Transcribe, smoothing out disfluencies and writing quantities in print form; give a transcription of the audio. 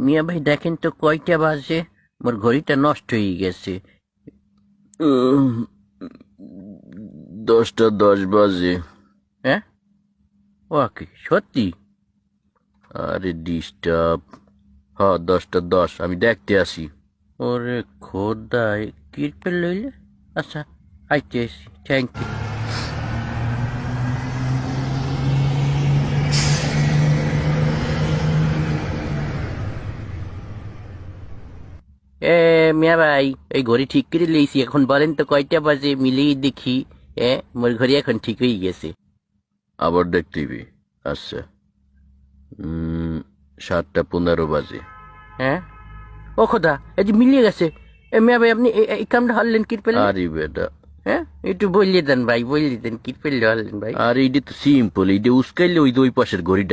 মিয়া ভাই দেখেন তো কয়টা বাজে, মোর ঘড়িটা নষ্ট হয়ে গেছে। 10টা 10 বাজে। হ্যাঁ, ওকে সত্যি? আরে ডিস্টার্ব। হ্যাঁ 10টা 10, আমি দেখতে আসি। ওরে খোদাই, কিরপেল লইলে? আচ্ছা, আইতে আসি, থ্যাংক ইউ। এ মিয়া ভাই, এই ঘড়ি ঠিক করে লইছি, এখন বলেন তো কয়টা বাজে, মিলিয়ে দেখি। মোর ঘড়ি এখন ঠিক হয়ে গেছে। আবার দেখতেইবি। আচ্ছা, 7টা 15 বাজে। হ্যাঁ, ও খোদা, এই যে মিলিয়ে গেছে। মিয়া ভাই, আপনি এই কামটা হারলেন কিরপেলে? আরে বেটা, হ্যাঁ, একটু বললে দেন ভাই, বললে দেন কিরপেলে হারলেন ভাই। আর এইটা তো সিম্পল, এইটা উস্কাইলে ওই পাশের ঘড়িটা